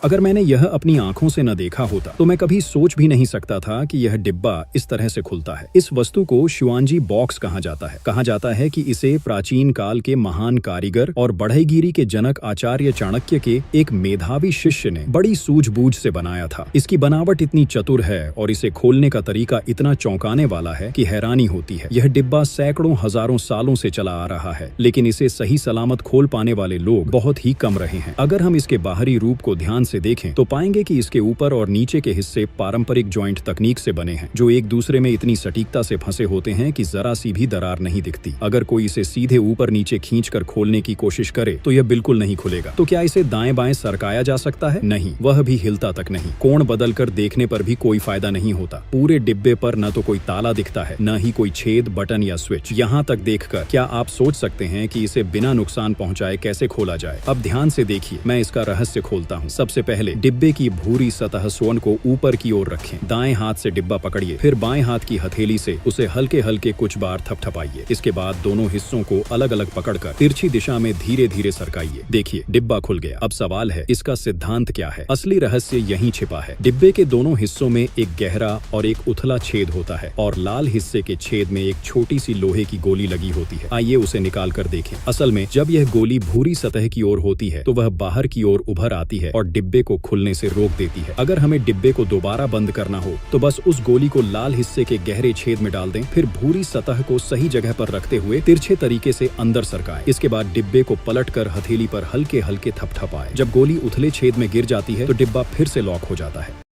अगर मैंने यह अपनी आंखों से न देखा होता तो मैं कभी सोच भी नहीं सकता था कि यह डिब्बा इस तरह से खुलता है। इस वस्तु को शुआंजी बॉक्स कहा जाता है। कहा जाता है कि इसे प्राचीन काल के महान कारीगर और बढ़ईगिरी के जनक आचार्य चाणक्य के एक मेधावी शिष्य ने बड़ी सूझबूझ से बनाया था। इसकी बनावट इतनी चतुर है और इसे खोलने का तरीका इतना चौंकाने वाला है कि हैरानी होती है। यह डिब्बा सैकड़ों हजारों सालों से चला आ रहा है, लेकिन इसे सही सलामत खोल पाने वाले लोग बहुत ही कम रहे हैं। अगर हम इसके बाहरी रूप को ध्यान से देखें तो पाएंगे कि इसके ऊपर और नीचे के हिस्से पारंपरिक जॉइंट तकनीक से बने हैं, जो एक दूसरे में इतनी सटीकता से फंसे होते हैं कि जरा सी भी दरार नहीं दिखती। अगर कोई इसे सीधे ऊपर नीचे खींचकर खोलने की कोशिश करे तो यह बिल्कुल नहीं खुलेगा। तो क्या इसे दाएं बाएं सरकाया जा सकता है? नहीं, वह भी हिलता तक नहीं। कोण बदलकर देखने पर भी कोई फायदा नहीं होता। पूरे डिब्बे पर न तो कोई ताला दिखता है, न ही कोई छेद, बटन या स्विच। यहाँ तक देखकर क्या आप सोच सकते हैं कि इसे बिना नुकसान पहुंचाए कैसे खोला जाए? अब ध्यान से देखिए, मैं इसका रहस्य खोलता हूँ। सबसे पहले डिब्बे की भूरी सतह स्वर्ण को ऊपर की ओर रखें। दाएं हाथ से डिब्बा पकड़िए, फिर बाएं हाथ की हथेली से उसे हल्के हल्के कुछ बार थपथपाइए। इसके बाद दोनों हिस्सों को अलग अलग पकड़कर तिरछी दिशा में धीरे धीरे सरकाइए। देखिए, डिब्बा खुल गया। अब सवाल है, इसका सिद्धांत क्या है? असली रहस्य यहीं छिपा है। डिब्बे के दोनों हिस्सों में एक गहरा और एक उथला छेद होता है और लाल हिस्से के छेद में एक छोटी सी लोहे की गोली लगी होती है। आइए उसे निकाल कर देखें। असल में जब यह गोली भूरी सतह की ओर होती है तो वह बाहर की ओर उभर आती है और डिब्बे को खुलने से रोक देती है। अगर हमें डिब्बे को दोबारा बंद करना हो तो बस उस गोली को लाल हिस्से के गहरे छेद में डाल दें, फिर भूरी सतह को सही जगह पर रखते हुए तिरछे तरीके से अंदर सरकाएं। इसके बाद डिब्बे को पलटकर हथेली पर हल्के हल्के थपथपाएं। जब गोली उथले छेद में गिर जाती है तो डिब्बा फिर से लॉक हो जाता है।